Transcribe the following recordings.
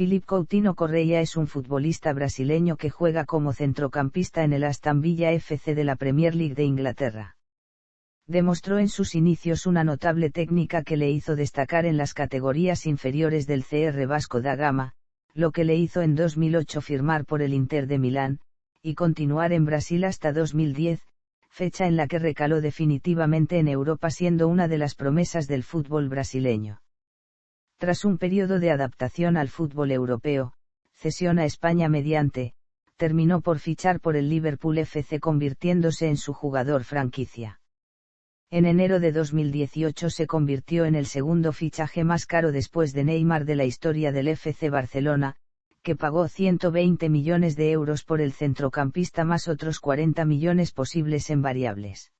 Filipe Coutinho Correia es un futbolista brasileño que juega como centrocampista en el Aston Villa FC de la Premier League de Inglaterra. Demostró en sus inicios una notable técnica que le hizo destacar en las categorías inferiores del CR Vasco da Gama, lo que le hizo en 2008 firmar por el Inter de Milán, y continuar en Brasil hasta 2010, fecha en la que recaló definitivamente en Europa siendo una de las promesas del fútbol brasileño. Tras un periodo de adaptación al fútbol europeo, cesión a España terminó por fichar por el Liverpool FC convirtiéndose en su jugador franquicia. En enero de 2018 se convirtió en el segundo fichaje más caro después de Neymar de la historia del FC Barcelona, que pagó 120 millones de euros por el centrocampista más otros 40 millones posibles en variables.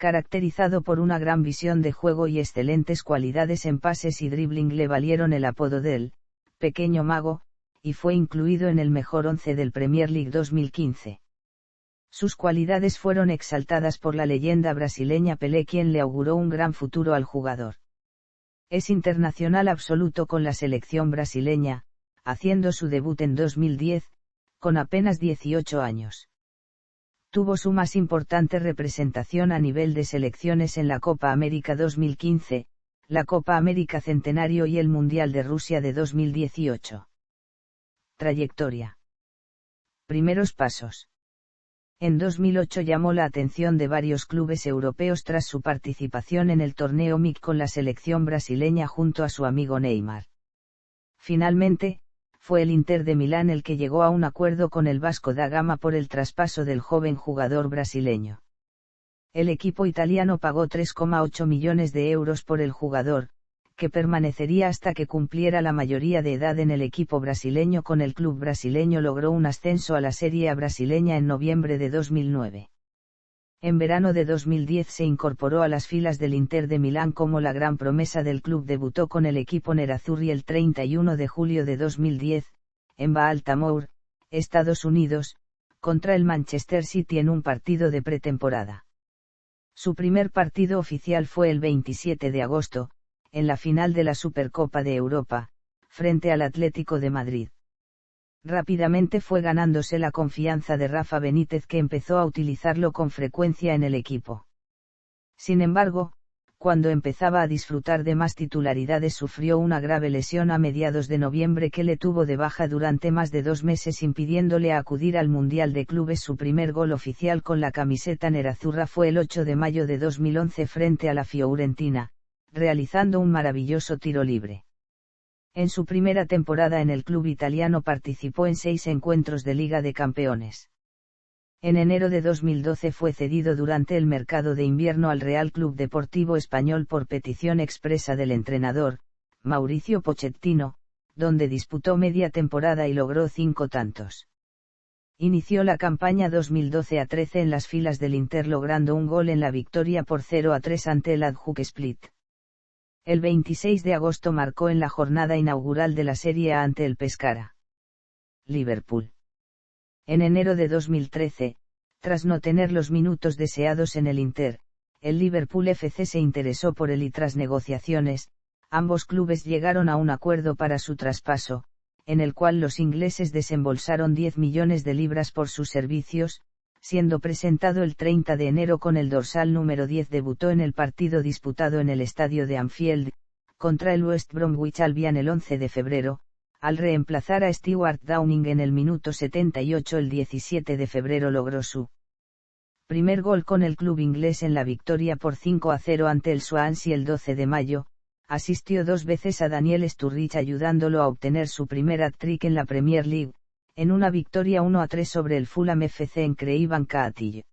Caracterizado por una gran visión de juego y excelentes cualidades en pases y dribbling le valieron el apodo del «pequeño mago», y fue incluido en el mejor 11 del Premier League 2015. Sus cualidades fueron exaltadas por la leyenda brasileña Pelé, quien le auguró un gran futuro al jugador. Es internacional absoluto con la selección brasileña, haciendo su debut en 2010, con apenas 18 años. Tuvo su más importante representación a nivel de selecciones en la Copa América 2015, la Copa América Centenario y el Mundial de Rusia de 2018. Trayectoria. Primeros pasos. En 2008 llamó la atención de varios clubes europeos tras su participación en el torneo MIC con la selección brasileña junto a su amigo Neymar. Finalmente, fue el Inter de Milán el que llegó a un acuerdo con el Vasco da Gama por el traspaso del joven jugador brasileño. El equipo italiano pagó 3,8 millones de euros por el jugador, que permanecería hasta que cumpliera la mayoría de edad en el equipo brasileño. Con el club brasileño logró un ascenso a la Serie A brasileña en noviembre de 2009. En verano de 2010 se incorporó a las filas del Inter de Milán como la gran promesa del club. Debutó con el equipo nerazzurri el 31 de julio de 2010, en Baltimore, Estados Unidos, contra el Manchester City en un partido de pretemporada. Su primer partido oficial fue el 27 de agosto, en la final de la Supercopa de Europa, frente al Atlético de Madrid. Rápidamente fue ganándose la confianza de Rafa Benítez, que empezó a utilizarlo con frecuencia en el equipo. Sin embargo, cuando empezaba a disfrutar de más titularidades sufrió una grave lesión a mediados de noviembre que le tuvo de baja durante más de 2 meses, impidiéndole acudir al Mundial de Clubes. Su primer gol oficial con la camiseta nerazzurra fue el 8 de mayo de 2011 frente a la Fiorentina, realizando un maravilloso tiro libre. En su primera temporada en el club italiano participó en 6 encuentros de Liga de Campeones. En enero de 2012 fue cedido durante el mercado de invierno al Real Club Deportivo Español por petición expresa del entrenador, Mauricio Pochettino, donde disputó media temporada y logró 5 tantos. Inició la campaña 2012-13 en las filas del Inter logrando un gol en la victoria por 0-3 ante el Hajduk Split. El 26 de agosto marcó en la jornada inaugural de la Serie A ante el Pescara. Liverpool. En enero de 2013, tras no tener los minutos deseados en el Inter, el Liverpool FC se interesó por él y tras negociaciones, ambos clubes llegaron a un acuerdo para su traspaso, en el cual los ingleses desembolsaron 10 millones de libras por sus servicios. Siendo presentado el 30 de enero con el dorsal número 10, debutó en el partido disputado en el estadio de Anfield, contra el West Bromwich Albion el 11 de febrero, al reemplazar a Stuart Downing en el minuto 78. El 17 de febrero logró su primer gol con el club inglés en la victoria por 5-0 ante el Swansea. El 12 de mayo, asistió 2 veces a Daniel Sturridge ayudándolo a obtener su primer hat-trick en la Premier League, en una victoria 1-3 sobre el Fulham FC en Craven Cottage.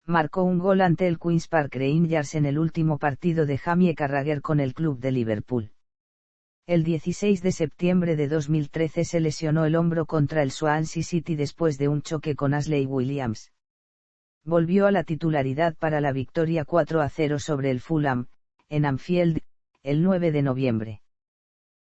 Marcó un gol ante el Queen's Park Rangers en el último partido de Jamie Carragher con el club de Liverpool. El 16 de septiembre de 2013 se lesionó el hombro contra el Swansea City después de un choque con Ashley Williams. Volvió a la titularidad para la victoria 4-0 sobre el Fulham, en Anfield, el 9 de noviembre.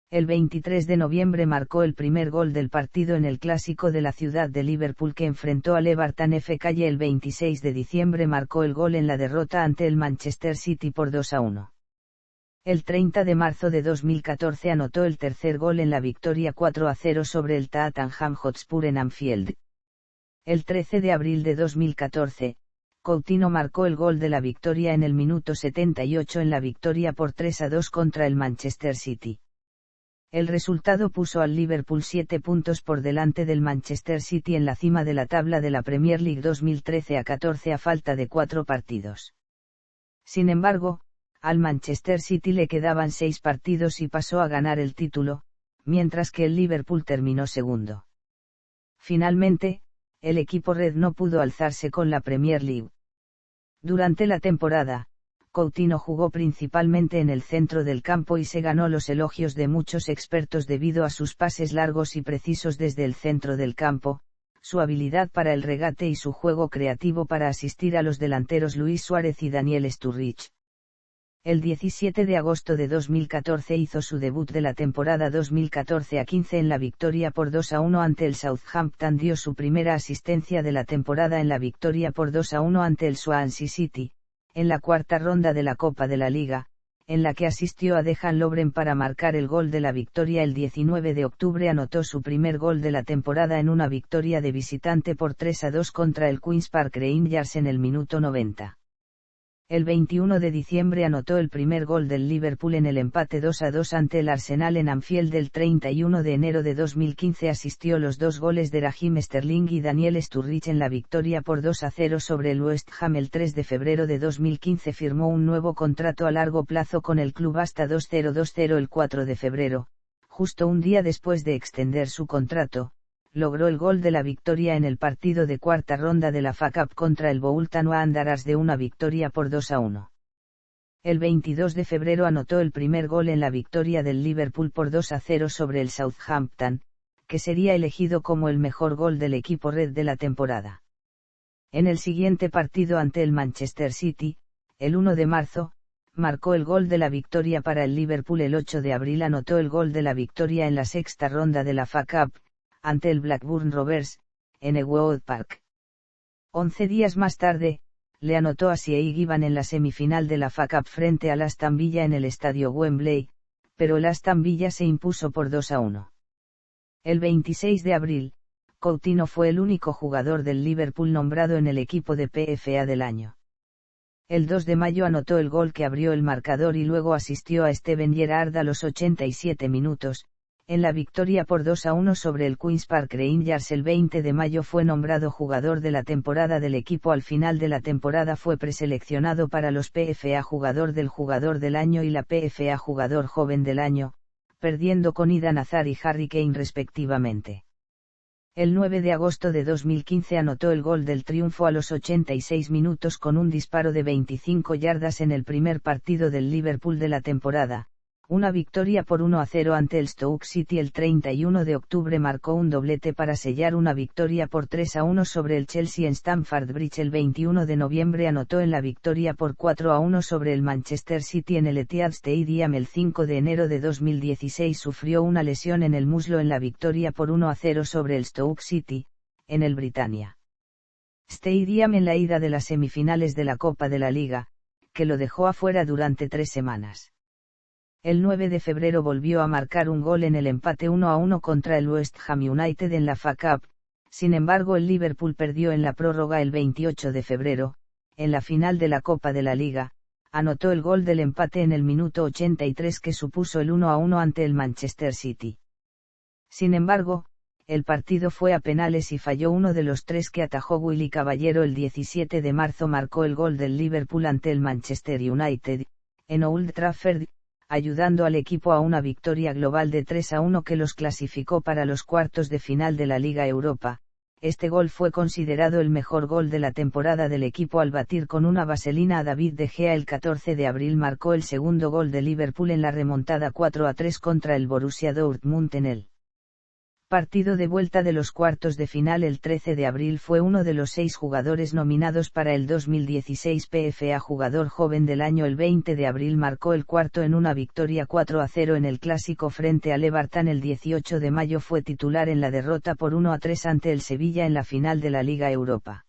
El 23 de noviembre marcó el primer gol del partido en el clásico de la ciudad de Liverpool que enfrentó al Everton FK y el 26 de diciembre marcó el gol en la derrota ante el Manchester City por 2-1. El 30 de marzo de 2014 anotó el tercer gol en la victoria 4-0 sobre el Tottenham Hotspur en Anfield. El 13 de abril de 2014, Coutinho marcó el gol de la victoria en el minuto 78 en la victoria por 3-2 contra el Manchester City. El resultado puso al Liverpool 7 puntos por delante del Manchester City en la cima de la tabla de la Premier League 2013-14 a falta de 4 partidos. Sin embargo, al Manchester City le quedaban 6 partidos y pasó a ganar el título, mientras que el Liverpool terminó segundo. Finalmente, el equipo red no pudo alzarse con la Premier League. Durante la temporada, Coutinho jugó principalmente en el centro del campo y se ganó los elogios de muchos expertos debido a sus pases largos y precisos desde el centro del campo, su habilidad para el regate y su juego creativo para asistir a los delanteros Luis Suárez y Daniel Sturridge. El 17 de agosto de 2014 hizo su debut de la temporada 2014-15 en la victoria por 2-1 ante el Southampton. Dio su primera asistencia de la temporada en la victoria por 2-1 ante el Swansea City, en la cuarta ronda de la Copa de la Liga, en la que asistió a Dejan Lovren para marcar el gol de la victoria. El 19 de octubre anotó su primer gol de la temporada en una victoria de visitante por 3-2 contra el Queen's Park Rangers en el minuto 90. El 21 de diciembre anotó el primer gol del Liverpool en el empate 2-2 ante el Arsenal en Anfield. El 31 de enero de 2015 asistió los 2 goles de Raheem Sterling y Daniel Sturridge en la victoria por 2-0 sobre el West Ham. El 3 de febrero de 2015 firmó un nuevo contrato a largo plazo con el club hasta 2020. El 4 de febrero, justo un día después de extender su contrato, logró el gol de la victoria en el partido de cuarta ronda de la FA Cup contra el Bolton Wanderers de una victoria por 2-1. El 22 de febrero anotó el primer gol en la victoria del Liverpool por 2-0 sobre el Southampton, que sería elegido como el mejor gol del equipo red de la temporada. En el siguiente partido ante el Manchester City, el 1 de marzo, marcó el gol de la victoria para el Liverpool. El 8 de abril anotó el gol de la victoria en la sexta ronda de la FA Cup, ante el Blackburn Rovers, en Ewood Park. 11 días más tarde, le anotó a Siei Giban en la semifinal de la FA Cup frente al Aston Villa en el estadio Wembley, pero el Aston Villa se impuso por 2-1. El 26 de abril, Coutinho fue el único jugador del Liverpool nombrado en el equipo de PFA del año. El 2 de mayo anotó el gol que abrió el marcador y luego asistió a Steven Gerrard a los 87 minutos, en la victoria por 2-1 sobre el Queen's Park Rangers. El 20 de mayo fue nombrado jugador de la temporada del equipo. Al final de la temporada fue preseleccionado para los PFA Jugador del Año y la PFA Jugador Joven del Año, perdiendo con Eden Hazard y Harry Kane respectivamente. El 9 de agosto de 2015 anotó el gol del triunfo a los 86 minutos con un disparo de 25 yardas en el primer partido del Liverpool de la temporada, una victoria por 1-0 ante el Stoke City. El 31 de octubre marcó un doblete para sellar una victoria por 3-1 sobre el Chelsea en Stamford Bridge. El 21 de noviembre anotó en la victoria por 4-1 sobre el Manchester City en el Etihad Stadium. El 5 de enero de 2016 sufrió una lesión en el muslo en la victoria por 1-0 sobre el Stoke City, en el Britannia Stadium en la ida de las semifinales de la Copa de la Liga, que lo dejó afuera durante 3 semanas. El 9 de febrero volvió a marcar un gol en el empate 1-1 contra el West Ham United en la FA Cup. Sin embargo, el Liverpool perdió en la prórroga. El 28 de febrero, en la final de la Copa de la Liga, anotó el gol del empate en el minuto 83 que supuso el 1-1 ante el Manchester City. Sin embargo, el partido fue a penales y falló uno de los 3 que atajó Willy Caballero. El 17 de marzo marcó el gol del Liverpool ante el Manchester United, en Old Trafford, ayudando al equipo a una victoria global de 3-1 que los clasificó para los cuartos de final de la Liga Europa. Este gol fue considerado el mejor gol de la temporada del equipo al batir con una vaselina a David De Gea. El 14 de abril marcó el segundo gol de Liverpool en la remontada 4-3 contra el Borussia Dortmund en el partido de vuelta de los cuartos de final. El 13 de abril fue uno de los 6 jugadores nominados para el 2016 PFA Jugador Joven del Año. El 20 de abril marcó el cuarto en una victoria 4-0 en el clásico frente al Everton. El 18 de mayo fue titular en la derrota por 1-3 ante el Sevilla en la final de la Liga Europa.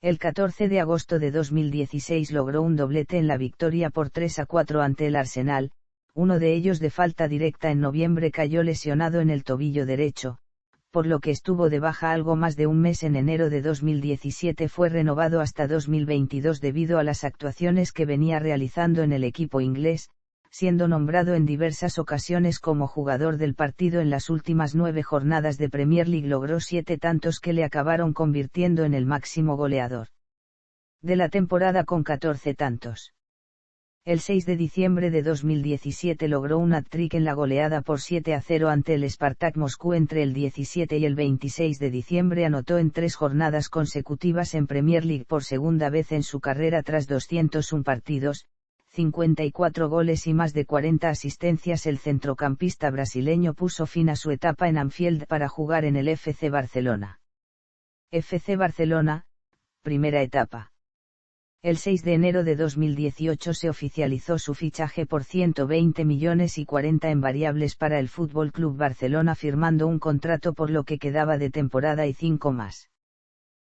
El 14 de agosto de 2016 logró un doblete en la victoria por 3-4 ante el Arsenal, uno de ellos de falta directa. En noviembre cayó lesionado en el tobillo derecho, por lo que estuvo de baja algo más de un mes. En enero de 2017 fue renovado hasta 2022 debido a las actuaciones que venía realizando en el equipo inglés, siendo nombrado en diversas ocasiones como jugador del partido. En las últimas 9 jornadas de Premier League logró 7 tantos que le acabaron convirtiendo en el máximo goleador de la temporada con 14 tantos. El 6 de diciembre de 2017 logró un hat-trick en la goleada por 7-0 ante el Spartak Moscú. Entre el 17 y el 26 de diciembre anotó en 3 jornadas consecutivas en Premier League por segunda vez en su carrera tras 201 partidos, 54 goles y más de 40 asistencias. El centrocampista brasileño puso fin a su etapa en Anfield para jugar en el FC Barcelona. FC Barcelona, primera etapa. El 6 de enero de 2018 se oficializó su fichaje por 120 millones y 40 en variables para el Fútbol Club Barcelona, firmando un contrato por lo que quedaba de temporada y 5 más.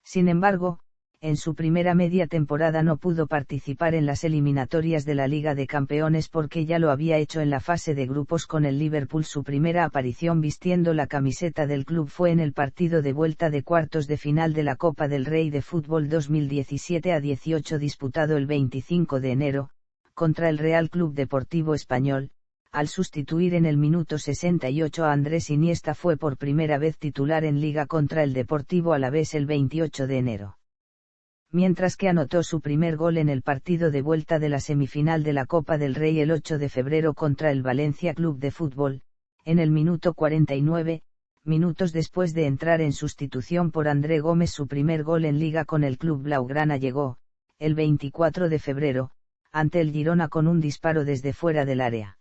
Sin embargo, en su primera media temporada no pudo participar en las eliminatorias de la Liga de Campeones porque ya lo había hecho en la fase de grupos con el Liverpool. Su primera aparición vistiendo la camiseta del club fue en el partido de vuelta de cuartos de final de la Copa del Rey de Fútbol 2017-18 disputado el 25 de enero, contra el Real Club Deportivo Español. Al sustituir en el minuto 68 a Andrés Iniesta, fue por primera vez titular en Liga contra el Deportivo Alavés el 28 de enero. Mientras que anotó su primer gol en el partido de vuelta de la semifinal de la Copa del Rey el 8 de febrero contra el Valencia Club de Fútbol, en el minuto 49, minutos después de entrar en sustitución por André Gómez. Su primer gol en Liga con el club blaugrana llegó, el 24 de febrero, ante el Girona con un disparo desde fuera del área.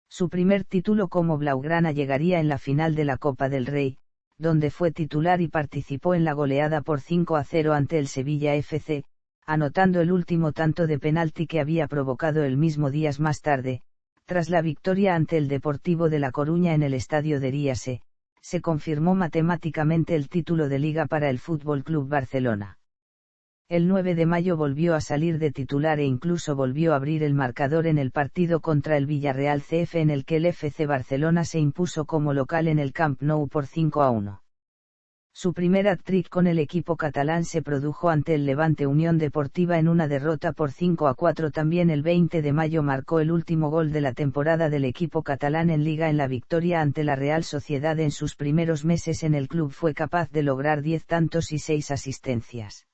Su primer título como blaugrana llegaría en la final de la Copa del Rey, donde fue titular y participó en la goleada por 5-0 ante el Sevilla FC, anotando el último tanto de penalti que había provocado el mismo días más tarde, tras la victoria ante el Deportivo de La Coruña en el estadio de Ríase, se confirmó matemáticamente el título de Liga para el Fútbol Club Barcelona. El 9 de mayo volvió a salir de titular e incluso volvió a abrir el marcador en el partido contra el Villarreal CF, en el que el FC Barcelona se impuso como local en el Camp Nou por 5-1. Su primer hat-trick con el equipo catalán se produjo ante el Levante Unión Deportiva en una derrota por 5-4. También el 20 de mayo marcó el último gol de la temporada del equipo catalán en Liga en la victoria ante la Real Sociedad. En sus primeros meses en el club fue capaz de lograr 10 tantos y 6 asistencias.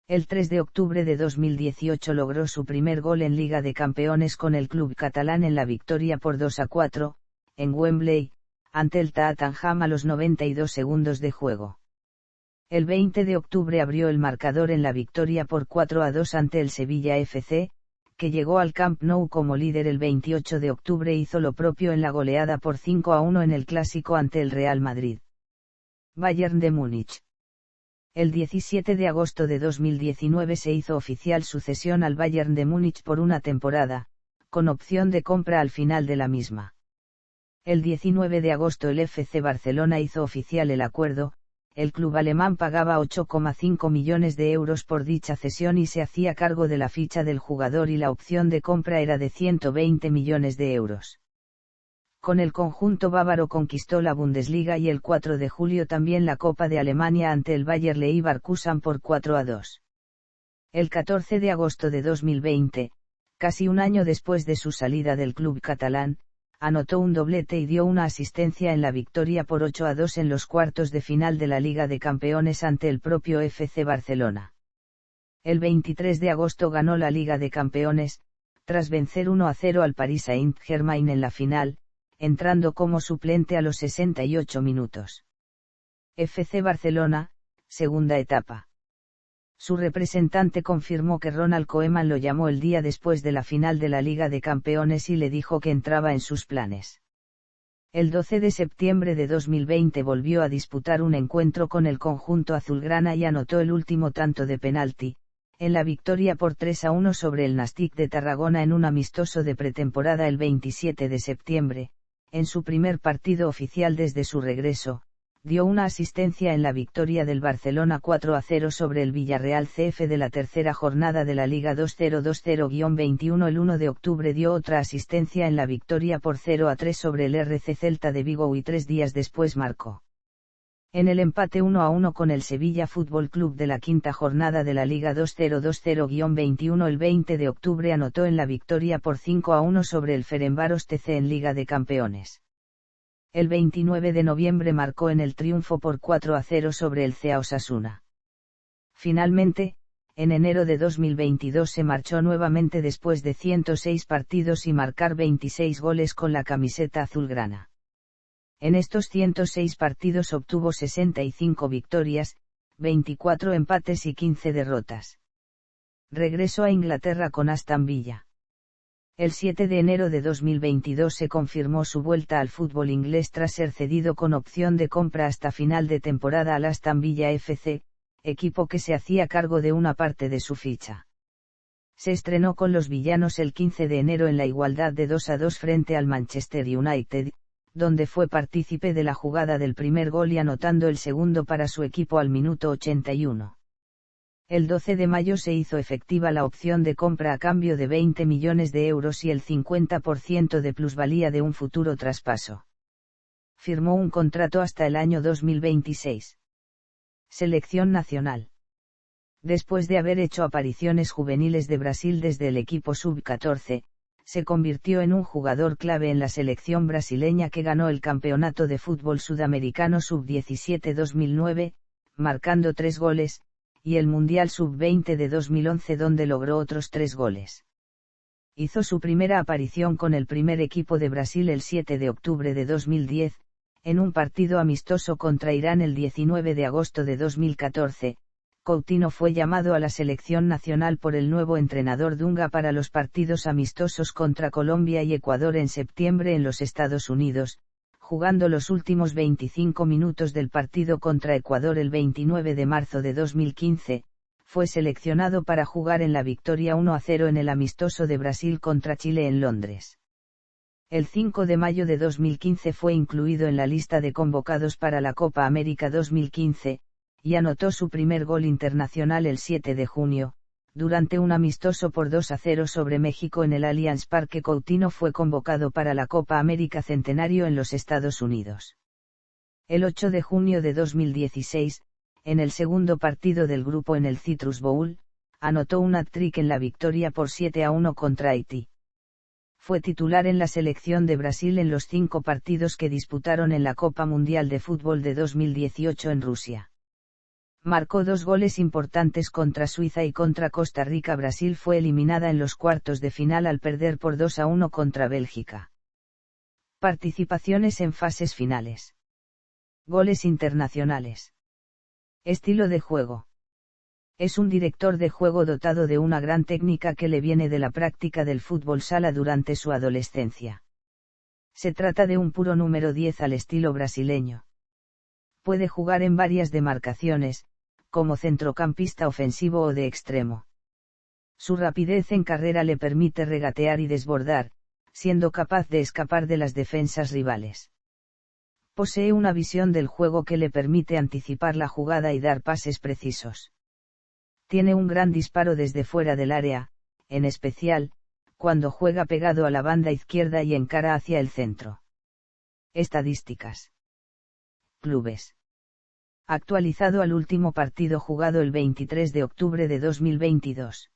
El 3 de octubre de 2018 logró su primer gol en Liga de Campeones con el club catalán en la victoria por 2-4, en Wembley, ante el Tottenham a los 92 segundos de juego. El 20 de octubre abrió el marcador en la victoria por 4-2 ante el Sevilla FC, que llegó al Camp Nou como líder. El 28 de octubre hizo lo propio en la goleada por 5-1 en el clásico ante el Real Madrid. Bayern de Múnich. El 17 de agosto de 2019 se hizo oficial su cesión al Bayern de Múnich por una temporada, con opción de compra al final de la misma. El 19 de agosto el FC Barcelona hizo oficial el acuerdo. El club alemán pagaba 8,5 millones de euros por dicha cesión y se hacía cargo de la ficha del jugador, y la opción de compra era de 120 millones de euros. Con el conjunto bávaro conquistó la Bundesliga y el 4 de julio también la Copa de Alemania ante el Bayer Leverkusen por 4-2. El 14 de agosto de 2020, casi un año después de su salida del club catalán, anotó un doblete y dio una asistencia en la victoria por 8-2 en los cuartos de final de la Liga de Campeones ante el propio FC Barcelona. El 23 de agosto ganó la Liga de Campeones, tras vencer 1-0 al Paris Saint-Germain en la final, entrando como suplente a los 68 minutos. FC Barcelona, segunda etapa. Su representante confirmó que Ronald Koeman lo llamó el día después de la final de la Liga de Campeones y le dijo que entraba en sus planes. El 12 de septiembre de 2020 volvió a disputar un encuentro con el conjunto azulgrana y anotó el último tanto de penalti, en la victoria por 3-1 sobre el Nastic de Tarragona en un amistoso de pretemporada el 27 de septiembre, en su primer partido oficial desde su regreso, dio una asistencia en la victoria del Barcelona 4-0 sobre el Villarreal CF de la tercera jornada de la Liga 2020-21. El 1 de octubre dio otra asistencia en la victoria por 0-3 sobre el RC Celta de Vigo y 3 días después marcó en el empate 1-1 con el Sevilla Fútbol Club de la quinta jornada de la Liga 2020-21. El 20 de octubre anotó en la victoria por 5-1 sobre el Ferencváros TC en Liga de Campeones. El 29 de noviembre marcó en el triunfo por 4-0 sobre el CA Osasuna. Finalmente, en enero de 2022 se marchó nuevamente después de 106 partidos y marcar 26 goles con la camiseta azulgrana. En estos 106 partidos obtuvo 65 victorias, 24 empates y 15 derrotas. Regresó a Inglaterra con Aston Villa. El 7 de enero de 2022 se confirmó su vuelta al fútbol inglés tras ser cedido con opción de compra hasta final de temporada al Aston Villa FC, equipo que se hacía cargo de una parte de su ficha. Se estrenó con los villanos el 15 de enero en la igualdad de 2-2 frente al Manchester United, donde fue partícipe de la jugada del primer gol y anotando el segundo para su equipo al minuto 81. El 12 de mayo se hizo efectiva la opción de compra a cambio de 20 millones de euros y el 50% de plusvalía de un futuro traspaso. Firmó un contrato hasta el año 2026. Selección nacional. Después de haber hecho apariciones juveniles de Brasil desde el equipo sub-14, se convirtió en un jugador clave en la selección brasileña que ganó el Campeonato de Fútbol Sudamericano Sub-17 2009, marcando 3 goles, y el Mundial Sub-20 de 2011 donde logró otros 3 goles. Hizo su primera aparición con el primer equipo de Brasil el 7 de octubre de 2010, en un partido amistoso contra Irán el 19 de agosto de 2014. Coutinho fue llamado a la selección nacional por el nuevo entrenador Dunga para los partidos amistosos contra Colombia y Ecuador en septiembre en los Estados Unidos, jugando los últimos 25 minutos del partido contra Ecuador el 29 de marzo de 2015, fue seleccionado para jugar en la victoria 1-0 en el amistoso de Brasil contra Chile en Londres. El 5 de mayo de 2015 fue incluido en la lista de convocados para la Copa América 2015, y anotó su primer gol internacional el 7 de junio, durante un amistoso por 2-0 sobre México en el Allianz Parque. Coutinho fue convocado para la Copa América Centenario en los Estados Unidos. El 8 de junio de 2016, en el segundo partido del grupo en el Citrus Bowl, anotó un hat-trick en la victoria por 7-1 contra Haití. Fue titular en la selección de Brasil en los 5 partidos que disputaron en la Copa Mundial de Fútbol de 2018 en Rusia. Marcó 2 goles importantes contra Suiza y contra Costa Rica. Brasil fue eliminada en los cuartos de final al perder por 2-1 contra Bélgica. Participaciones en fases finales. Goles internacionales. Estilo de juego. Es un director de juego dotado de una gran técnica que le viene de la práctica del fútbol sala durante su adolescencia. Se trata de un puro número 10 al estilo brasileño. Puede jugar en varias demarcaciones, como centrocampista ofensivo o de extremo. Su rapidez en carrera le permite regatear y desbordar, siendo capaz de escapar de las defensas rivales. Posee una visión del juego que le permite anticipar la jugada y dar pases precisos. Tiene un gran disparo desde fuera del área, en especial, cuando juega pegado a la banda izquierda y encara hacia el centro. Estadísticas. Clubes. Actualizado al último partido jugado el 23 de octubre de 2022.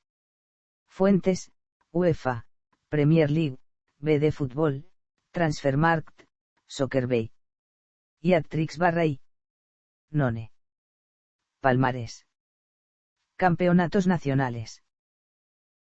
Fuentes, UEFA, Premier League, BD Fútbol, Transfermarkt, Soccerbay. Y hat-tricks/i. None. Palmarés. Campeonatos nacionales.